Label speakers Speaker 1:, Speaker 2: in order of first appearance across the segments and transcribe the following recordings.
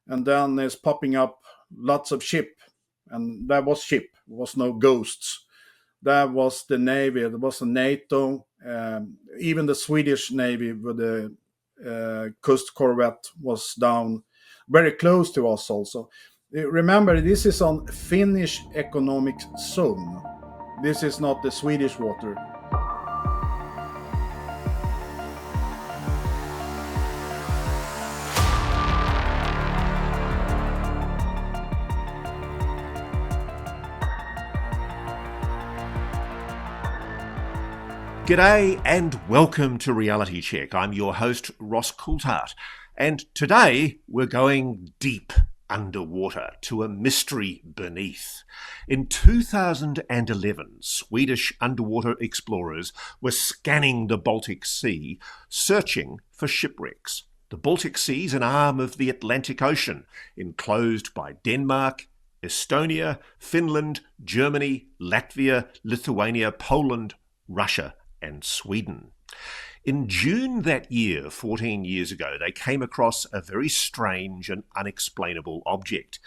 Speaker 1: and then there's popping up lots of ship, and that was ship, was no ghosts. That was the Navy, it was the NATO, even the Swedish Navy with the coast corvette was down very close to us also. Remember, this is on Finnish economic zone. This is not the Swedish water.
Speaker 2: G'day and welcome to Reality Check. I'm your host, Ross Coulthart, and today we're going deep underwater to a mystery beneath. In 2011, Swedish underwater explorers were scanning the Baltic Sea, searching for shipwrecks. The Baltic Sea is an arm of the Atlantic Ocean, enclosed by Denmark, Estonia, Finland, Germany, Latvia, Lithuania, Poland, Russia, and Sweden. In June that year, 14 years ago, they came across a very strange and unexplainable object.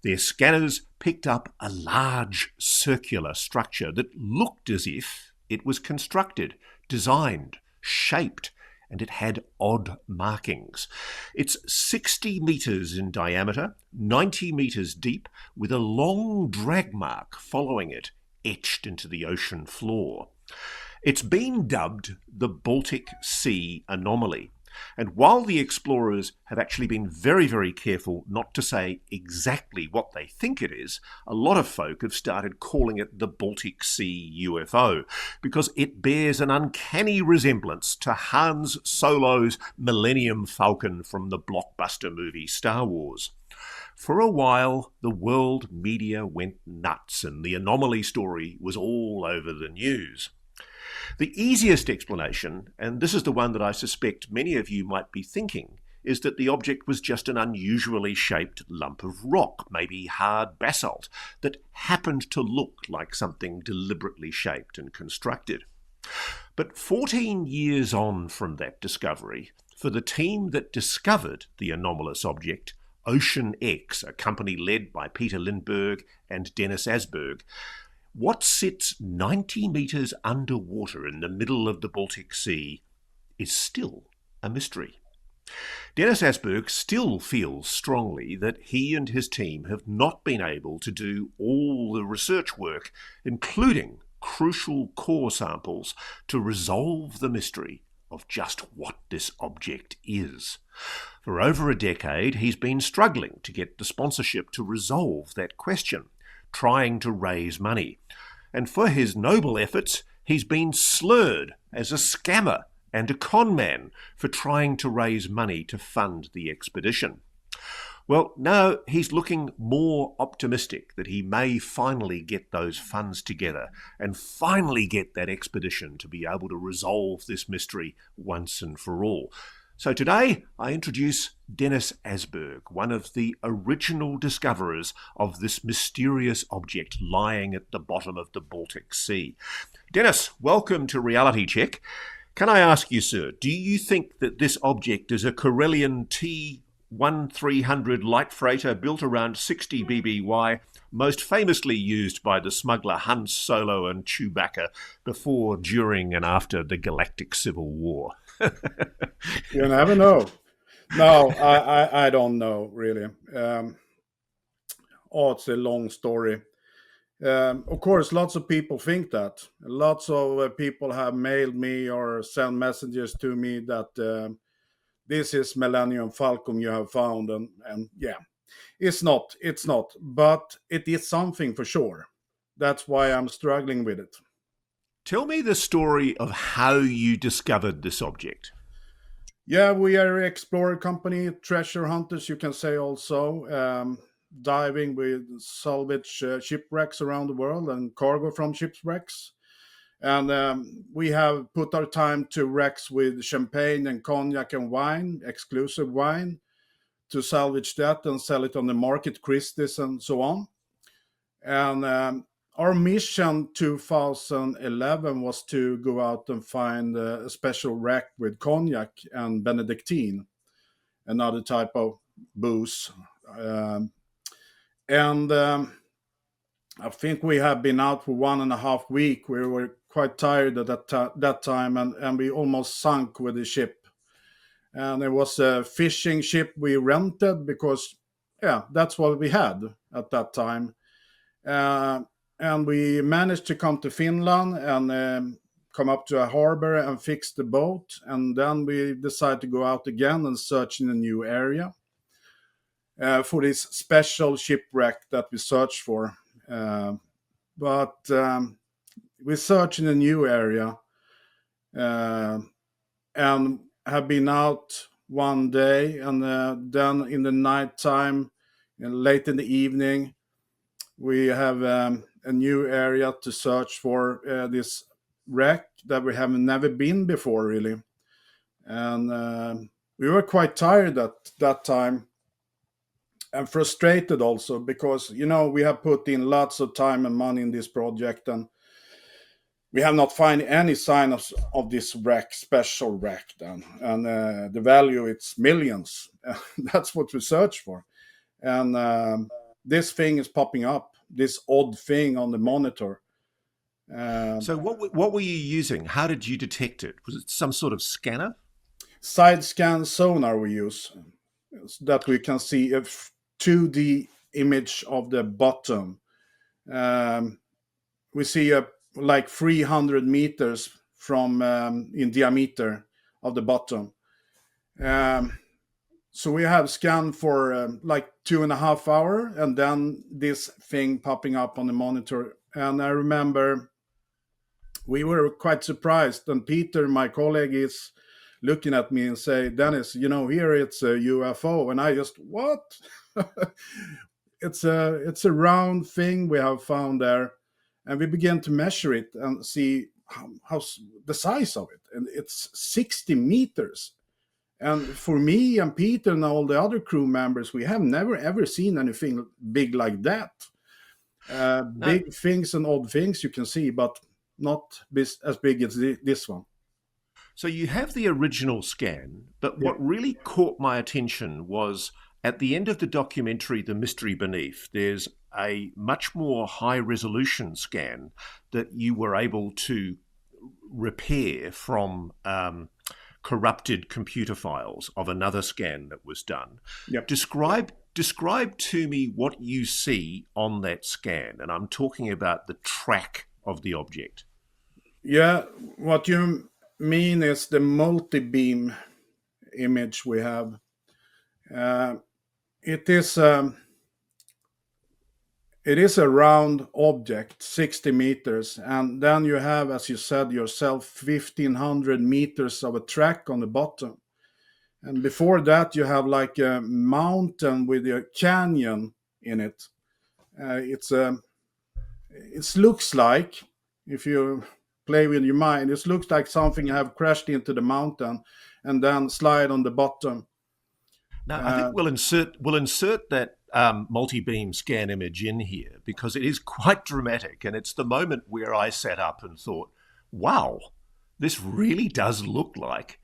Speaker 2: Their scanners picked up a large circular structure that looked as if it was constructed, designed, shaped, and it had odd markings. It's 60 metres in diameter, 90 metres deep, with a long drag mark following it, etched into the ocean floor. It's been dubbed the Baltic Sea Anomaly. And while the explorers have actually been very, very careful not to say exactly what they think it is, a lot of folk have started calling it the Baltic Sea UFO because it bears an uncanny resemblance to Hans Solo's Millennium Falcon from the blockbuster movie Star Wars. For a while, the world media went nuts and the anomaly story was all over the news. The easiest explanation, and this is the one that I suspect many of you might be thinking, is that the object was just an unusually shaped lump of rock, maybe hard basalt, that happened to look like something deliberately shaped and constructed. But 14 years on from that discovery, for the team that discovered the anomalous object, Ocean X, a company led by Peter Lindberg and Dennis Åsberg, what sits 90 metres underwater in the middle of the Baltic Sea is still a mystery. Dennis Åsberg still feels strongly that he and his team have not been able to do all the research work, including crucial core samples, to resolve the mystery of just what this object is. For over a decade, he's been struggling to get the sponsorship to resolve that question, trying to raise money. And for his noble efforts, he's been slurred as a scammer and a con man for trying to raise money to fund the expedition. Well, now he's looking more optimistic that he may finally get those funds together and finally get that expedition to be able to resolve this mystery once and for all. So today I introduce Dennis Åsberg, one of the original discoverers of this mysterious object lying at the bottom of the Baltic Sea. Dennis, welcome to Reality Check. Can I ask you, sir, do you think that this object is a Karelian T-1300 light freighter built around 60 BBY, most famously used by the smuggler Hans Solo and Chewbacca before, during and after the Galactic Civil War?
Speaker 1: You never know. No, I don't know, really. It's a long story. Of course, lots of people think that. Lots of people have mailed me or sent messages to me that this is Millennium Falcon you have found. And yeah, it's not. But it is something for sure. That's why I'm struggling with it.
Speaker 2: Tell me the story of how you discovered this object.
Speaker 1: Yeah, we are an explorer company, treasure hunters, you can say also, diving with salvage shipwrecks around the world and cargo from shipwrecks. And we have put our time to wrecks with champagne and cognac and wine, exclusive wine, to salvage that and sell it on the market, Christie's and so on. And our mission 2011 was to go out and find a special wreck with cognac and Benedictine, another type of booze. And I think we have been out for 1.5 weeks. We were quite tired at that time, and we almost sunk with the ship. And it was a fishing ship we rented because, yeah, that's what we had at that time. Uh, and we managed to come to Finland and come up to a harbor and fix the boat. And then we decided to go out again and search in a new area for this special shipwreck that we searched for. But we searched in a new area uh, and have been out one day, and then in the night time, and late in the evening, we have a new area to search for this wreck that we have never been before, really. And we were quite tired at that time and frustrated also because, we have put in lots of time and money in this project, and we have not find any sign of this wreck, special wreck then. And the value, it's millions. That's what we search for. And this thing is popping up, this odd thing on the monitor.
Speaker 2: So what were you using? How did you detect it? Was it some sort of scanner?
Speaker 1: Side scan sonar we use, that we can see a 2D image of the bottom. We see like 300 meters from in diameter of the bottom. So we have scanned for like 2.5 hours, and then this thing popping up on the monitor. And I remember we were quite surprised. And Peter, my colleague, is looking at me and say, "Dennis, here it's a UFO." And I just, what? It's a round thing we have found there. And we began to measure it and see how the size of it. And it's 60 meters. And for me and Peter and all the other crew members, we have never ever seen anything big like that.
Speaker 2: No.
Speaker 1: Big things and odd things you can see, but not as big as this one.
Speaker 2: So you have the original scan, but
Speaker 1: Yeah.
Speaker 2: what really caught my attention was at the end of the documentary, The Mystery Beneath, there's a much more high resolution scan that you were able to repair from corrupted computer files of another scan that was done.
Speaker 1: Yep.
Speaker 2: Describe to me what you see on that scan, and I'm talking about the track of the object.
Speaker 1: Yeah. What you mean is the multi-beam image we have. Uh, it is. It is a round object, 60 meters, and then you have, as you said yourself, 1,500 meters of a track on the bottom. And before that, you have like a mountain with a canyon in it. It looks like, if you play with your mind, it looks like something have crashed into the mountain and then slide on the bottom.
Speaker 2: Now, I
Speaker 1: Uh,
Speaker 2: think we'll insert that multi-beam scan image in here because it is quite dramatic, and it's the moment where I sat up and thought, "Wow, this really does look like."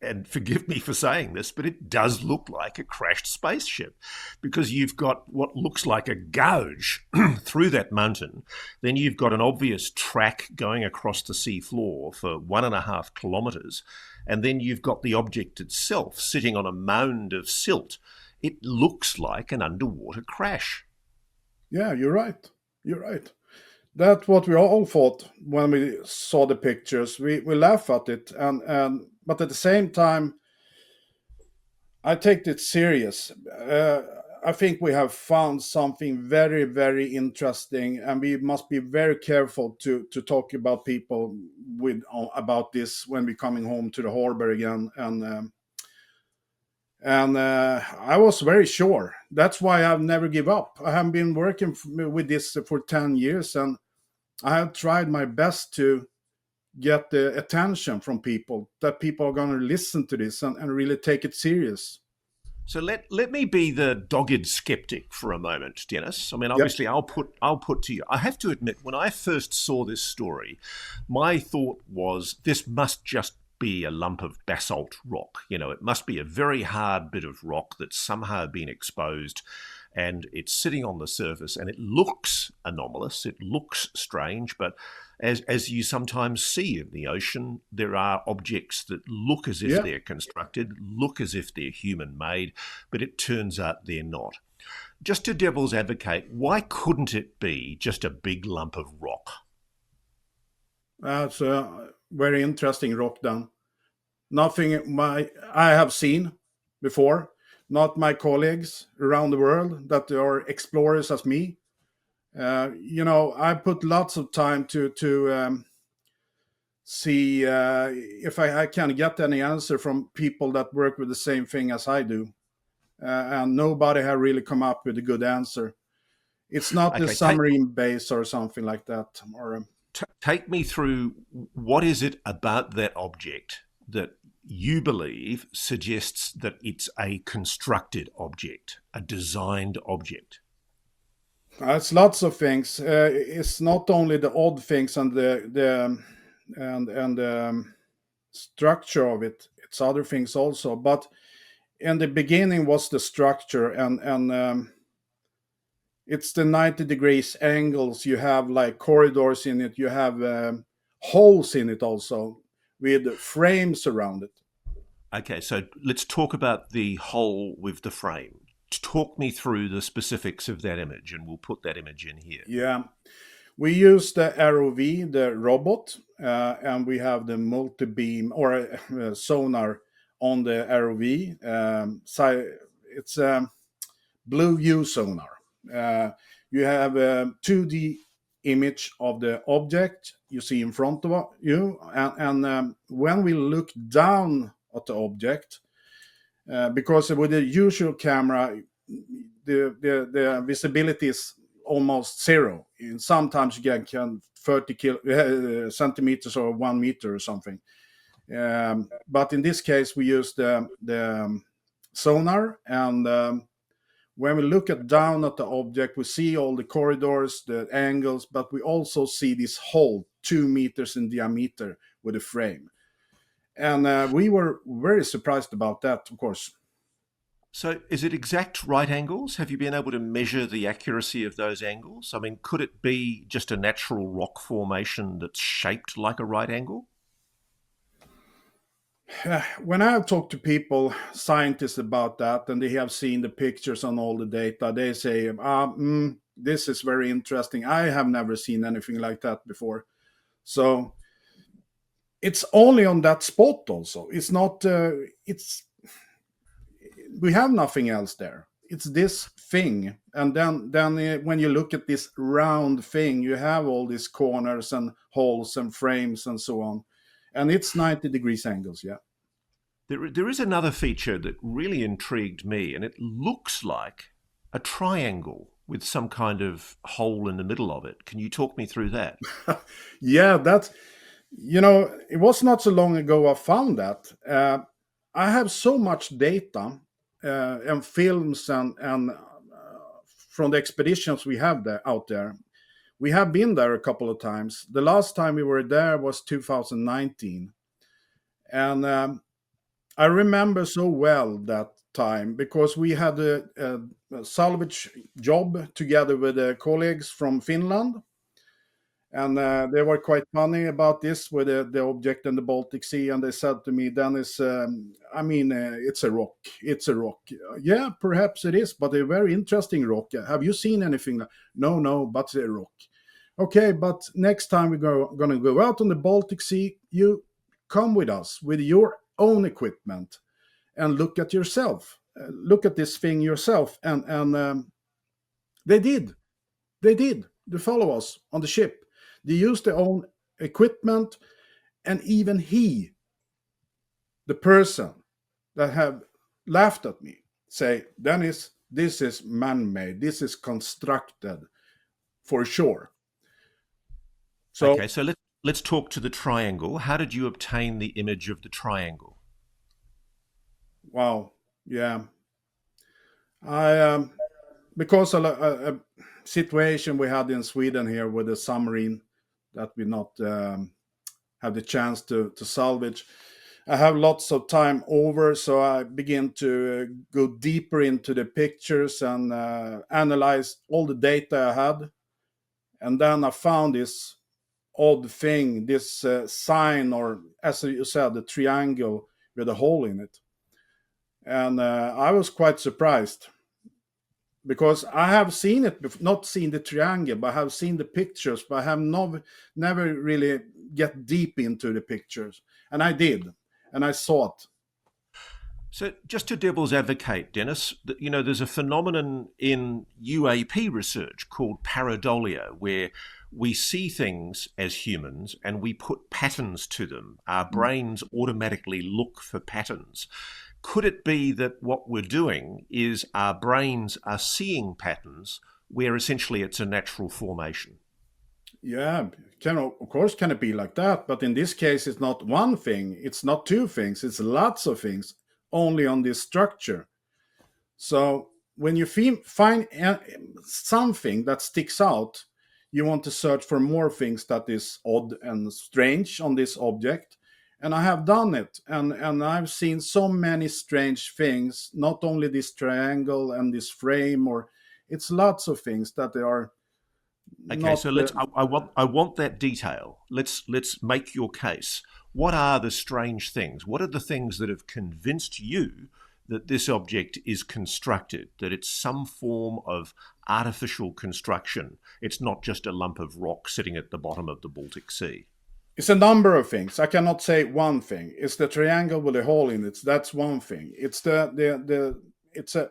Speaker 2: And forgive me for saying this, but it does look like a crashed spaceship because you've got what looks like a gouge through that mountain. Then you've got an obvious track going across the sea floor for 1.5 kilometers. And then you've got the object itself sitting on a mound of silt. It looks like an underwater crash.
Speaker 1: yeah, you're right. You're right. That's what we all thought when we saw the pictures. We laugh at it, and but at the same time, I take it serious. I think we have found something very, very interesting, and we must be very careful to talk about people about this when we're coming home to the harbor again. And I was very sure. That's why I've never give up. I have been working with this for 10 years, and I have tried my best to get the attention from people, that people are going to listen to this and really take it serious.
Speaker 2: So let me be the dogged skeptic for a moment, Dennis. I mean,
Speaker 1: Yep.
Speaker 2: obviously, I'll put to you. I have to admit, when I first saw this story, my thought was this must just be a lump of basalt rock. You know, it must be a very hard bit of rock that's somehow been exposed, and it's sitting on the surface, and it looks anomalous, it looks strange, but as you sometimes see in the ocean, there are objects that look as if
Speaker 1: Yeah.
Speaker 2: they're constructed, look as if they're human made, but it turns out they're not. Just to devil's advocate, why couldn't it be just a big lump of rock?
Speaker 1: That's a very interesting rock then. Nothing I have seen before. Not my colleagues around the world that are explorers as me. I put lots of time to see if I can get any answer from people that work with the same thing as I do, and nobody have really come up with a good answer. It's not the
Speaker 2: Okay, take
Speaker 1: submarine base or something like that, or
Speaker 2: take me through what is it about that object that you believe suggests that it's a constructed object, a designed object.
Speaker 1: it's lots of things. It's not only the odd things and the structure of it. It's other things also. But in the beginning was the structure, and it's the 90 degrees angles. You have like corridors in it. You have holes in it also with frames around it.
Speaker 2: Okay, so let's talk about the hole with the frame. Talk me through the specifics of that image, and we'll put that image in here.
Speaker 1: Yeah. We use the ROV, the robot, and we have the multi-beam or sonar on the ROV. It's a blue view sonar. You have a 2D image of the object you see in front of you, and when we look down at the object, because with the usual camera, the visibility is almost zero. And sometimes you can 30 centimeters or 1 meter or something. But in this case, we use the sonar, and when we look down at the object, we see all the corridors, the angles, but we also see this hole 2 meters in diameter with a frame. And we were very surprised about that, of course.
Speaker 2: So, is it exact right angles? Have you been able to measure the accuracy of those angles? I mean, could it be just a natural rock formation that's shaped like a right angle?
Speaker 1: When I have talked to people, scientists about that, and they have seen the pictures and all the data, they say, this is very interesting. I have never seen anything like that before. So it's only on that spot also. It's not, we have nothing else there. It's this thing. And then when you look at this round thing, you have all these corners and holes and frames and so on. And it's 90 degrees angles, yeah.
Speaker 2: There is another feature that really intrigued me, and it looks like a triangle with some kind of hole in the middle of it. Can you talk me through that?
Speaker 1: Yeah, it was not so long ago I found that. I have so much data and films and from the expeditions we have out there. We have been there a couple of times. The last time we were there was 2019. And I remember so well that time because we had a salvage job together with colleagues from Finland. And they were quite funny about this with the object in the Baltic Sea. And they said to me, Dennis, it's a rock. It's a rock. Yeah, perhaps it is, but a very interesting rock. Have you seen anything? No, but a rock. Okay, but next time we're going to go out on the Baltic Sea, you come with us with your own equipment and look at yourself. Look at this thing yourself. And they did. They follow us on the ship. They used their own equipment, and even the person that have laughed at me, say, Dennis, this is man-made. This is constructed for sure. So,
Speaker 2: Okay, so let's talk to the triangle. How did you obtain the image of the triangle?
Speaker 1: wow, yeah. I because a situation we had in Sweden here with a submarine that we not have the chance to salvage. I have lots of time over, so I begin to go deeper into the pictures and analyze all the data I had. And then I found this odd thing, this sign, or as you said, the triangle with a hole in it. And I was quite surprised because I have seen it, not seen the triangle, but I have seen the pictures, but I have never really get deep into the pictures. And I did, and I saw it.
Speaker 2: So, just to devil's advocate, Dennis, there's a phenomenon in UAP research called pareidolia, where we see things as humans and we put patterns to them. Our brains automatically look for patterns. Could it be that what we're doing is our brains are seeing patterns where essentially it's a natural formation?
Speaker 1: Yeah, of course can it be like that, but in this case it's not one thing, it's not two things, it's lots of things only on this structure. So when you find something that sticks out, you want to search for more things that is odd and strange on this object. And I have done it, and I've seen so many strange things. Not only this triangle and this frame, or it's lots of things that they are
Speaker 2: Okay,
Speaker 1: not.
Speaker 2: so I want that detail. Let's make your case. What are the strange things? What are the things that have convinced you that this object is constructed, that it's some form of artificial construction? It's not just a lump of rock sitting at the bottom of the Baltic Sea.
Speaker 1: It's a number of things. I cannot say one thing. It's the triangle with a hole in it. That's one thing. It's it's a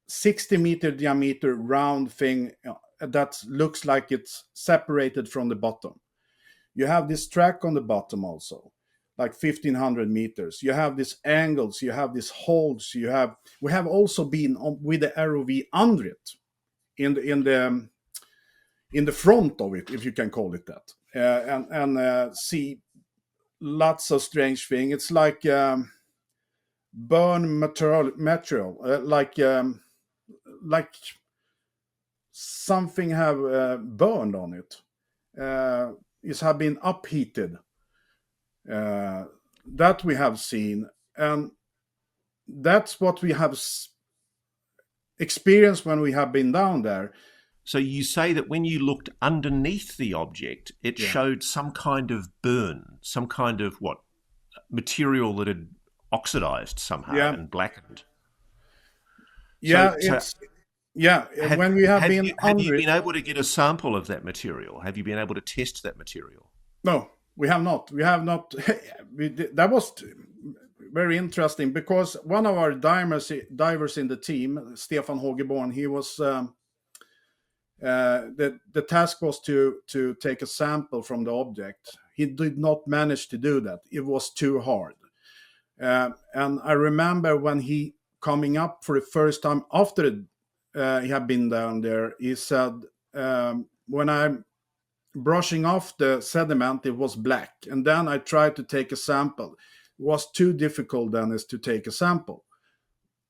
Speaker 1: 60-meter diameter round thing that looks like it's separated from the bottom. You have this track on the bottom also, like 1500 meters. You have these angles, you have these holes, we have also been with the ROV under it in the front of it, if you can call it that, and see lots of strange things. It's like burn material, like something have burned on it. It have been upheated. That we have seen, and that's what we have experienced when we have been down there.
Speaker 2: So you say that when you looked underneath the object, it
Speaker 1: Yeah.
Speaker 2: showed some kind of burn, some kind of what? Material that had oxidized somehow
Speaker 1: Yeah,
Speaker 2: and blackened.
Speaker 1: yeah,
Speaker 2: So
Speaker 1: it's yeah.
Speaker 2: have,
Speaker 1: When we have
Speaker 2: have
Speaker 1: been
Speaker 2: you have you
Speaker 1: under it,
Speaker 2: been able to get a sample of that material? Have you been able to test that material?
Speaker 1: no, we have not. We have not. That was very interesting because one of our divers in the team, Stefan Hogeborn, he was. The task was to take a sample from the object. He did not manage to do that. It was too hard. And I remember when he coming up for the first time after he had been down there, he said, when I'm brushing off the sediment, it was black. And then I tried to take a sample. It was too difficult, Dennis, to take a sample.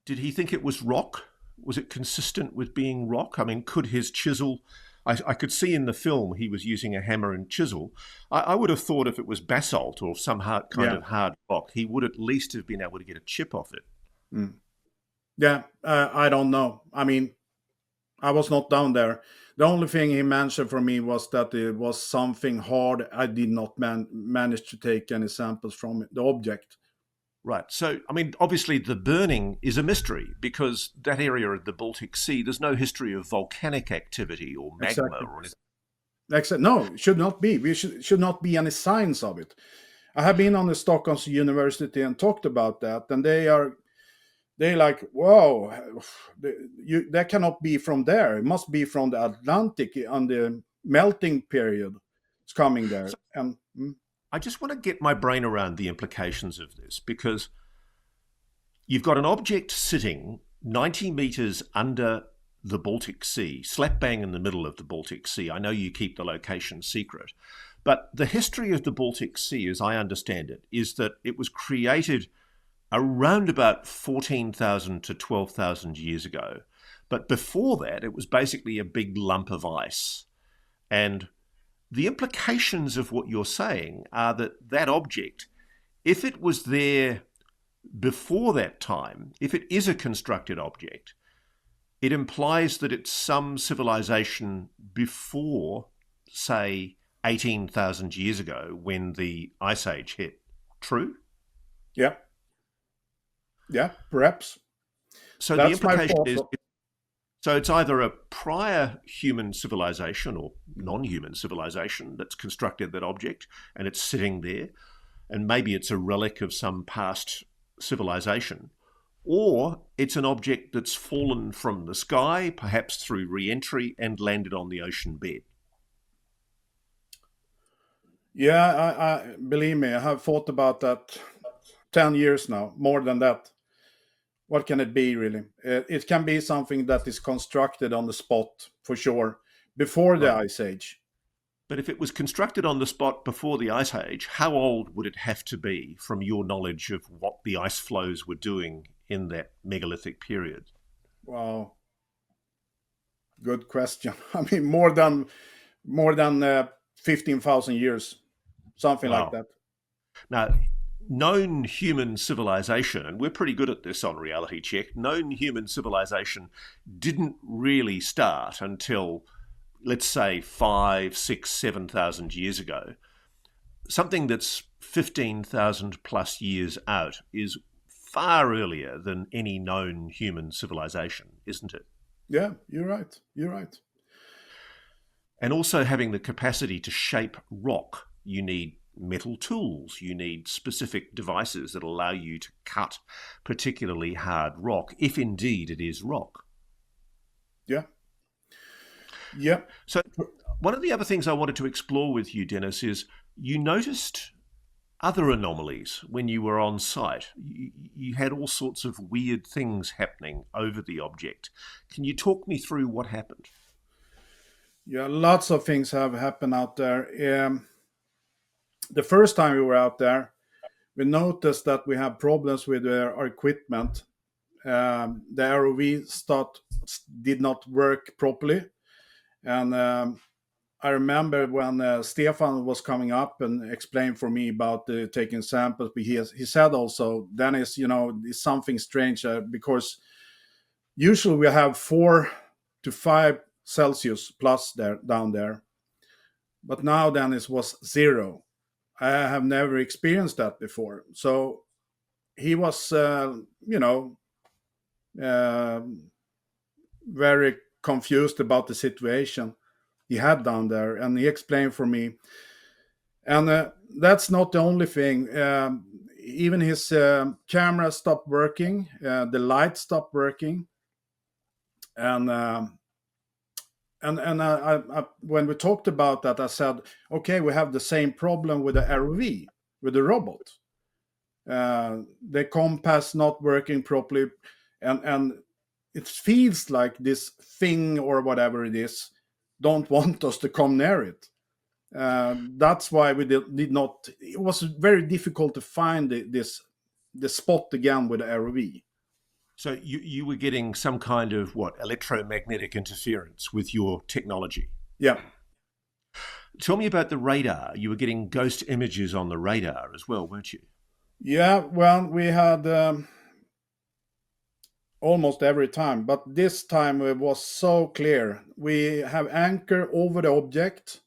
Speaker 2: Did he think it was rock? Was it consistent with being rock? I mean, could his chisel? I could see in the film he was using a hammer and chisel. I would have thought if it was basalt or some kind
Speaker 1: Yeah.
Speaker 2: of hard rock, he would at least have been able to get a chip off it.
Speaker 1: Mm. Yeah, I don't know. I mean, I was not down there. The only thing he mentioned for me was that it was something hard. I did not manage to take any samples from the object.
Speaker 2: Right. So, I mean, obviously the burning is a mystery because that area of the Baltic Sea, there's no history of volcanic activity or magma
Speaker 1: Exactly.
Speaker 2: or anything.
Speaker 1: No, it should not be. We should not be any signs of it. I have been on the Stockholm's University and talked about that, and they like, whoa, that cannot be from there. It must be from the Atlantic on the melting period. It's coming there,
Speaker 2: So
Speaker 1: and
Speaker 2: I just want to get my brain around the implications of this because you've got an object sitting 90 meters under the Baltic Sea, slap bang in the middle of the Baltic Sea. I know you keep the location secret, but the history of the Baltic Sea, as I understand it, is that it was created around about 14,000 to 12,000 years ago. But before that, it was basically a big lump of ice. And the implications of what you're saying are that that object if it was there before that time, if it is a constructed object, it implies that it's some civilization before, say, 18,000 years ago when the Ice Age hit. True?
Speaker 1: Yeah, yeah, perhaps.
Speaker 2: So the
Speaker 1: That's my
Speaker 2: implication
Speaker 1: thought.
Speaker 2: is, so it's either a prior human civilization or non-human civilization that's constructed that object and it's sitting there, and maybe it's a relic of some past civilization, or it's an object that's fallen from the sky, perhaps through re-entry, and landed on the ocean bed.
Speaker 1: Yeah, I believe me, I have thought about that 10 years now, more than that. What can it be really? It can be something that is constructed on the spot for sure before the
Speaker 2: Right.
Speaker 1: Ice Age.
Speaker 2: But if it was constructed on the spot before the Ice Age, how old would it have to be from your knowledge of what the ice flows were doing in that megalithic period?
Speaker 1: Wow, good question. I mean, more than 15,000 years, something like
Speaker 2: Wow.
Speaker 1: that.
Speaker 2: Now, known human civilization, and we're pretty good at this on Reality Check, known human civilization didn't really start until, let's say, 5, 6, 7,000 years ago. Something that's 15,000 plus years out is far earlier than any known human civilization, isn't it?
Speaker 1: Yeah, you're right. You're right.
Speaker 2: And also having the capacity to shape rock, you need metal tools, you need specific devices that allow you to cut particularly hard rock, if indeed it is rock.
Speaker 1: Yeah, yeah,
Speaker 2: So, one of the other things I wanted to explore with you, Dennis, is you noticed other anomalies when you were on site. You had all sorts of weird things happening over the object. Can you talk me through what happened?
Speaker 1: yeah. Lots of things have happened out there. The first time we were out there, we noticed that we have problems with our equipment. The ROV did not work properly, and I remember when Stefan was coming up and explained for me about taking samples. But he said also, Dennis, it's something strange because usually we have 4 to 5 Celsius plus there down there, but now Dennis was 0. I have never experienced that before. So he was, uh, very confused about the situation he had down there, and he explained for me. And that's not the only thing. Even his camera stopped working, the light stopped working, and when we talked about that, I said, okay, we have the same problem with the ROV, with the robot. The compass not working properly, and it feels like this thing or whatever it is don't want us to come near it. That's why we did not. It was very difficult to find the spot again with the ROV.
Speaker 2: So you were getting some kind of what, electromagnetic interference with your technology.
Speaker 1: Yeah,
Speaker 2: Tell me about the radar. You were getting ghost images on the radar as well, weren't you?
Speaker 1: yeah. Well, we had almost every time, but this time it was so clear. We have anchor over the object.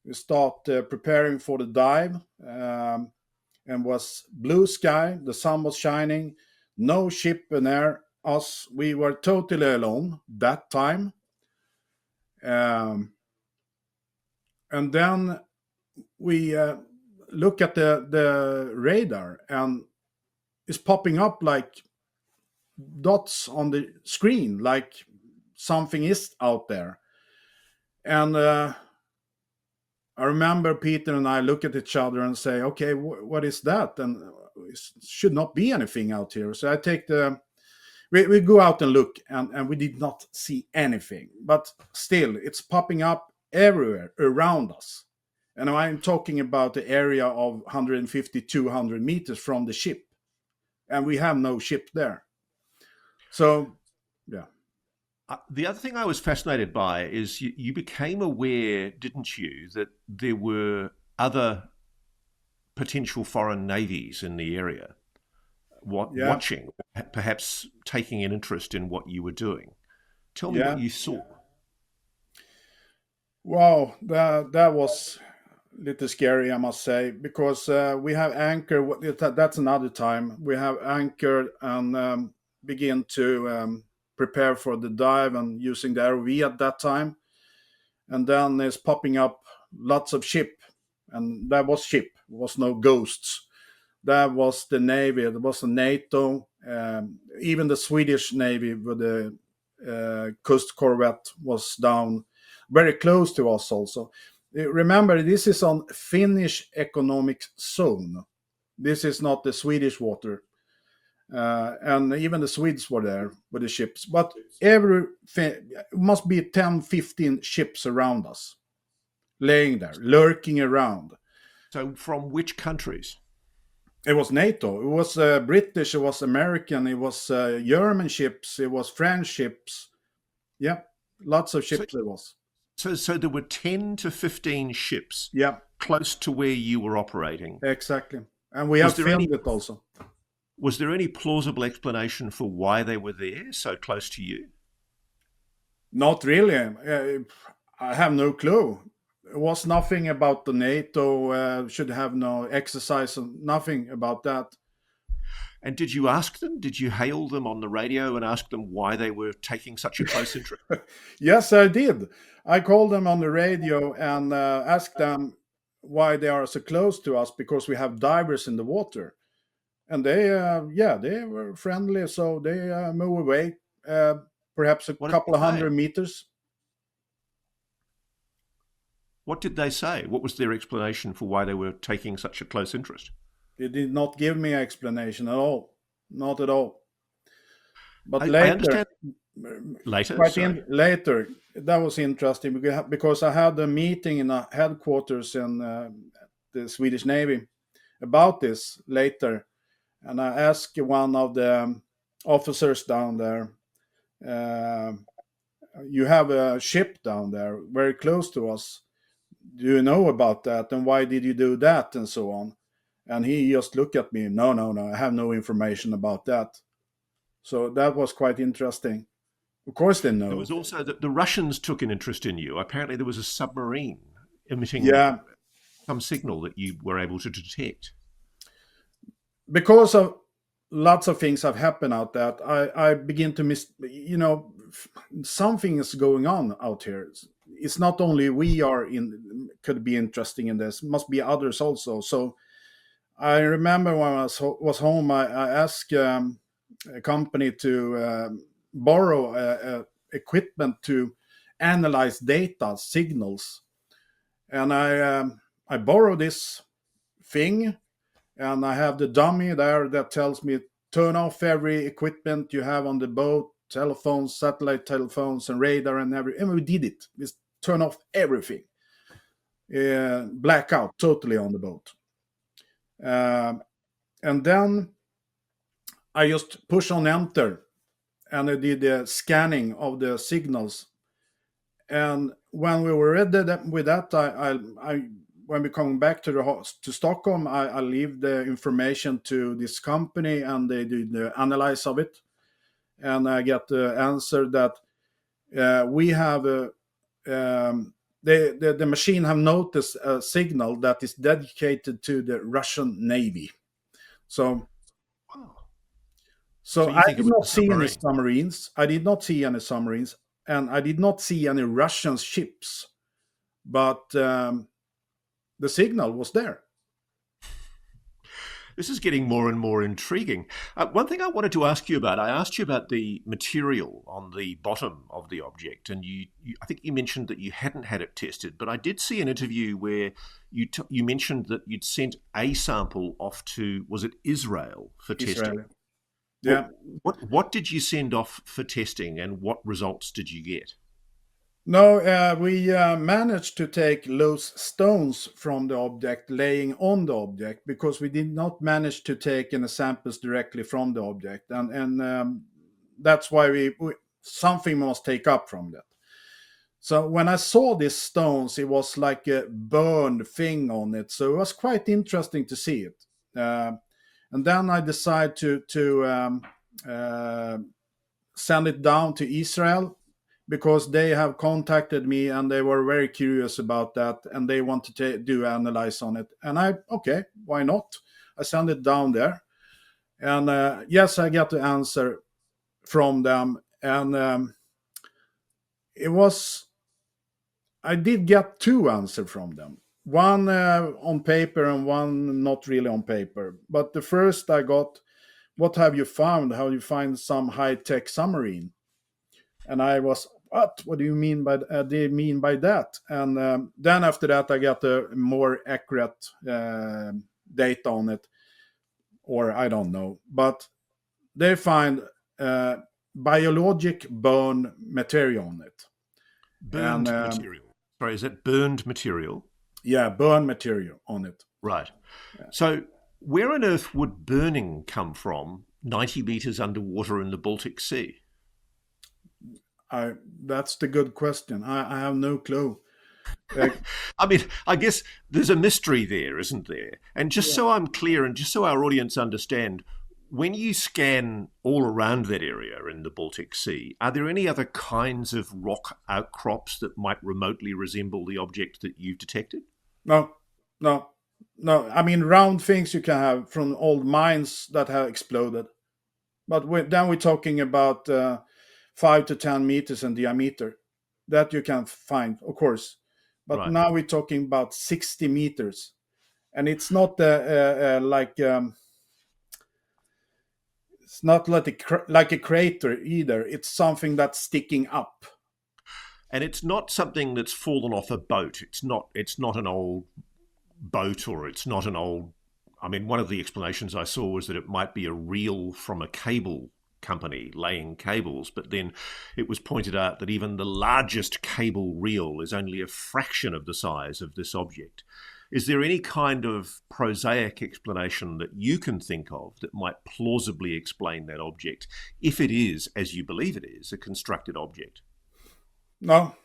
Speaker 1: We start preparing for the dive, and was blue sky. The sun was shining. No ship near us. We were totally alone that time. Um, and then we look at the radar, and it's popping up like dots on the screen, like something is out there. And I remember Peter and I look at each other and say, "Okay, what is that?" And it should not be anything out here. So I take we go out and look, and we did not see anything. But still, it's popping up everywhere around us. And I'm talking about the area of 150, 200 meters from the ship. And we have no ship there. So, yeah.
Speaker 2: The other thing I was fascinated by is you became aware, didn't you, that there were other potential foreign navies in the area,
Speaker 1: Yeah,
Speaker 2: watching, perhaps taking an interest in what you were doing. Tell me what
Speaker 1: yeah.
Speaker 2: you saw.
Speaker 1: Wow, that was a little scary, I must say, because we have anchored. That's another time we have anchored and begin to prepare for the dive and using the ROV at that time, and then it's popping up lots of ship, and that was ship. It was no ghosts. That was the navy. It was the NATO. Even the Swedish navy with the coast corvette was down very close to us. Also, remember this is on Finnish economic zone. This is not the Swedish water, and even the Swedes were there with the ships. But must be 10, 15 ships around us, laying there, lurking around.
Speaker 2: So, from which countries?
Speaker 1: It was NATO. It was British. It was American. It was German ships. It was French ships. Yeah, lots of
Speaker 2: So,
Speaker 1: ships. It was.
Speaker 2: so there were 10 to 15 ships
Speaker 1: Yeah,
Speaker 2: close to where you were operating.
Speaker 1: exactly. And we
Speaker 2: Was
Speaker 1: have
Speaker 2: there any
Speaker 1: filmed it also.
Speaker 2: was there any plausible explanation for why they were there so close to you?
Speaker 1: Not really. I have no clue. It was nothing about the NATO. Should have no exercise. Nothing about that.
Speaker 2: And did you ask them? Did you hail them on the radio and ask them why they were taking such a close interest?
Speaker 1: Yes, I did. I called them on the radio and asked them why they are so close to us because we have divers in the water. And they were friendly, so they move away, uh, perhaps a
Speaker 2: What did
Speaker 1: couple of
Speaker 2: they say?
Speaker 1: 100 meters.
Speaker 2: What did they say? What was their explanation for why they were taking such a close interest?
Speaker 1: They did not give me an explanation at all, not at all. But
Speaker 2: I
Speaker 1: later,
Speaker 2: understand later, sorry.
Speaker 1: later, that was interesting because I had a meeting in a headquarters in the Swedish Navy about this later, and I asked one of the officers down there. Uh, you have a ship down there very close to us. Do you know about that? And why did you do that? And so on. And he just looked at me. No, no, no. I have no information about that. So that was quite interesting. Of course, they
Speaker 2: There
Speaker 1: know.
Speaker 2: was also that the Russians took an interest in you. Apparently, there was a submarine emitting
Speaker 1: Yeah,
Speaker 2: some signal that you were able to detect.
Speaker 1: because of lots of things have happened out there. I begin to miss. Something is going on out here. It's not only we are in could be interesting in this. Must be others also. So I remember when I was home, I asked a company to borrow equipment to analyze data signals, and I borrow this thing, and I have the dummy there that tells me turn off every equipment you have on the boat, telephones, satellite telephones, and radar, and we did it. We turn off everything, blackout totally on the boat. And then I just push on enter and I did the scanning of the signals. And when we were ready with that, I when we come back to to Stockholm, I leave the information to this company and they did the analyze of it. And I get the answer that we have the machine have noticed a signal that is dedicated to the Russian Navy. So
Speaker 2: Wow. So
Speaker 1: So
Speaker 2: you
Speaker 1: I
Speaker 2: think it
Speaker 1: did
Speaker 2: was
Speaker 1: not
Speaker 2: a
Speaker 1: see any
Speaker 2: submarine?
Speaker 1: submarines. I did not see any submarines, and I did not see any Russian ships. But the signal was there.
Speaker 2: This is getting more and more intriguing. One thing I wanted to ask you about, I asked you about the material on the bottom of the object, and I think you mentioned that you hadn't had it tested, but I did see an interview where you mentioned that you'd sent a sample off to, was it Israel for testing?
Speaker 1: Israeli. Yeah.
Speaker 2: What did you send off for testing, and what results did you get?
Speaker 1: No, we managed to take loose stones from the object laying on the object because we did not manage to take any samples directly from the object, and that's why we something must take up from that. So when I saw these stones, it was like a burned thing on it. So it was quite interesting to see it. And then I decided to uh, send it down to Israel because they have contacted me and they were very curious about that and they wanted to do analyze on it. And okay, why not? I sent it down there, and yes, I got the answer from them, and it was I did get two answers from them. One on paper and one not really on paper. But the first I got, what have you found? How you find some high-tech submarine? And I was, what? What do you mean by? They mean by that? And then after that, I got a more accurate data on it, or I don't know. But they find biologic bone material on it, and
Speaker 2: Burned material. Sorry, is that burned material?
Speaker 1: yeah, burn material on it.
Speaker 2: Right. So, where on earth would burning come from 90 meters underwater in the Baltic Sea?
Speaker 1: That's the good question. I have no clue. Uh,
Speaker 2: I mean, I guess there's a mystery there, isn't there? And just
Speaker 1: yeah.
Speaker 2: so I'm clear and just so our audience understand, when you scan all around that area in the Baltic Sea, are there any other kinds of rock outcrops that might remotely resemble the object that you've detected?
Speaker 1: No, no, no. I mean, round things you can have from old mines that have exploded, but then we're talking about 5 to 10 meters in diameter. That you can find, of course. But
Speaker 2: Right.
Speaker 1: now we're talking about 60 meters, and it's not like it's not like like a crater either. It's something that's sticking up.
Speaker 2: And it's not something that's fallen off a boat. It's not an old boat, or it's not an old, I mean, one of the explanations I saw was that it might be a reel from a cable company laying cables, but then it was pointed out that even the largest cable reel is only a fraction of the size of this object. Is there any kind of prosaic explanation that you can think of that might plausibly explain that object, if it is, as you believe it is, a constructed object?
Speaker 1: No,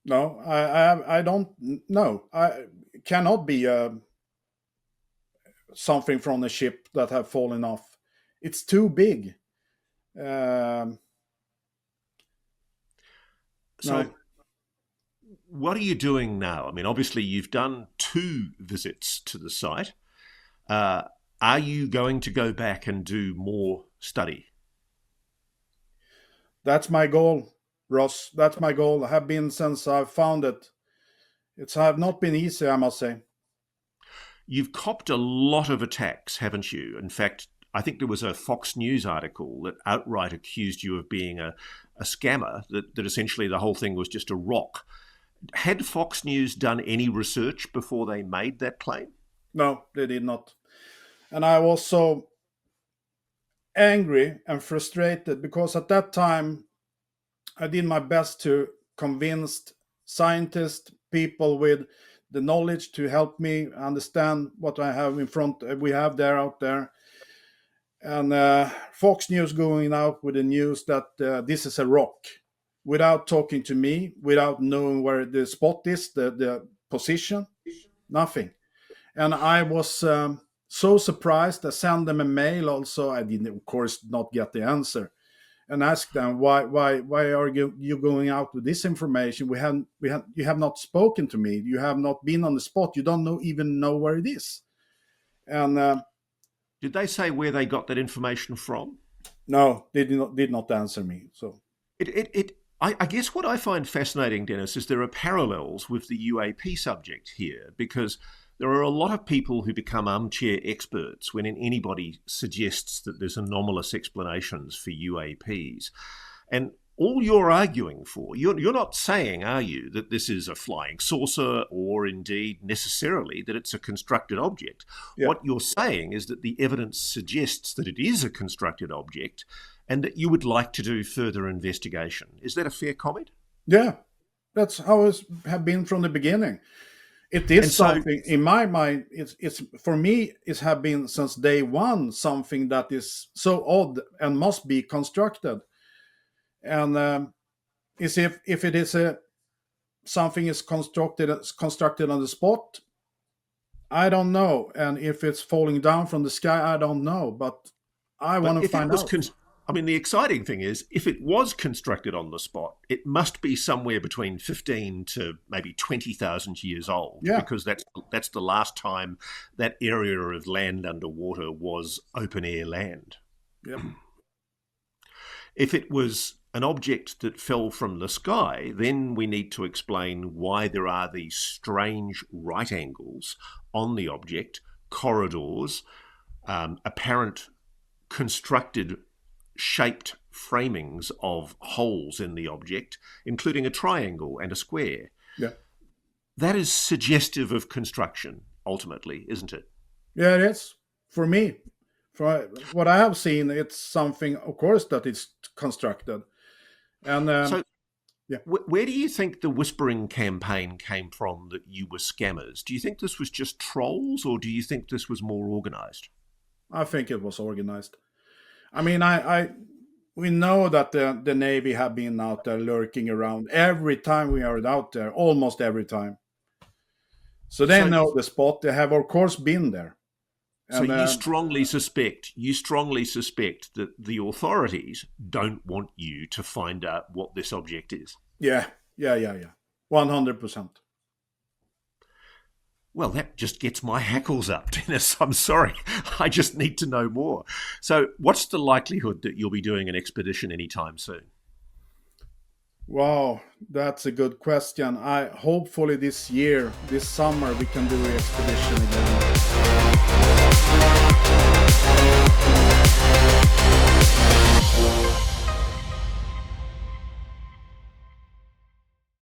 Speaker 1: no, I don't know. I cannot be something from the ship that have fallen off. It's too big. Um,
Speaker 2: So,
Speaker 1: no,
Speaker 2: what are you doing now? I mean, obviously, you've done two visits to the site. Uh, are you going to go back and do more study?
Speaker 1: that's my goal, Ross. That's my goal. I have been since I found it. It's have not been easy, I must say.
Speaker 2: You've copped a lot of attacks, haven't you? In fact, I think there was a Fox News article that outright accused you of being a scammer, that essentially the whole thing was just a rock. Had Fox News done any research before they made that claim?
Speaker 1: No, they did not. And I was so angry and frustrated because at that time I did my best to convince scientists, people with the knowledge to help me understand what I have in front. We have there out there, and Fox News going out with the news that this is a rock, without talking to me, without knowing where the spot is, the position, nothing. And I was so surprised. I sent them a mail. Also, I didn't, of course, not get the answer, and asked them why are you going out with this information? You have not spoken to me. You have not been on the spot. You don't even know where it is. And
Speaker 2: Did they say where they got that information from?
Speaker 1: no, they did not answer me. So
Speaker 2: I guess what I find fascinating, Dennis, is there are parallels with the UAP subject here, because there are a lot of people who become armchair experts when anybody suggests that there's anomalous explanations for UAPs. And all you're arguing for, you're not saying, are you, that this is a flying saucer or indeed necessarily that it's a constructed object.
Speaker 1: yeah,
Speaker 2: What you're saying is that the evidence suggests that it is a constructed object and that you would like to do further investigation. Is that a fair comment?
Speaker 1: yeah, that's how it have been from the beginning. It
Speaker 2: And
Speaker 1: is
Speaker 2: so,
Speaker 1: something in my mind. It's for me. It have been since day one something that is so odd and must be constructed. And is if it is a something is constructed on the spot, I don't know. And if it's falling down from the sky, I don't know. But I
Speaker 2: But
Speaker 1: want to
Speaker 2: if it
Speaker 1: find
Speaker 2: was,
Speaker 1: out.
Speaker 2: I mean, the exciting thing is, if it was constructed on the spot, it must be somewhere between 15 to maybe 20,000 years old,
Speaker 1: Yeah.
Speaker 2: because that's the last time that area of land underwater was open air land.
Speaker 1: Yep.
Speaker 2: If it was an object that fell from the sky, then we need to explain why there are these strange right angles on the object, corridors, apparent constructed shaped framings of holes in the object, including a triangle and a square.
Speaker 1: Yeah.
Speaker 2: That is suggestive of construction, ultimately, isn't it?
Speaker 1: Yeah, it is. For me, for what I have seen, it's something, of course, that is constructed. And
Speaker 2: So,
Speaker 1: yeah.
Speaker 2: where do you think the whispering campaign came from that you were scammers? Do you think this was just trolls, or do you think this was more organized?
Speaker 1: I think it was organized. I mean, we know that the Navy have been out there lurking around every time we are out there, almost every time. So they
Speaker 2: So,
Speaker 1: know the spot. They have, of course, been there.
Speaker 2: so
Speaker 1: And
Speaker 2: you strongly suspect that the authorities don't want you to find out what this object is.
Speaker 1: yeah, 100%.
Speaker 2: Well, that just gets my hackles up, Dennis. I'm sorry. I just need to know more. So, what's the likelihood that you'll be doing an expedition anytime soon?
Speaker 1: Wow, that's a good question. I hopefully this year, this summer, we can do an expedition again.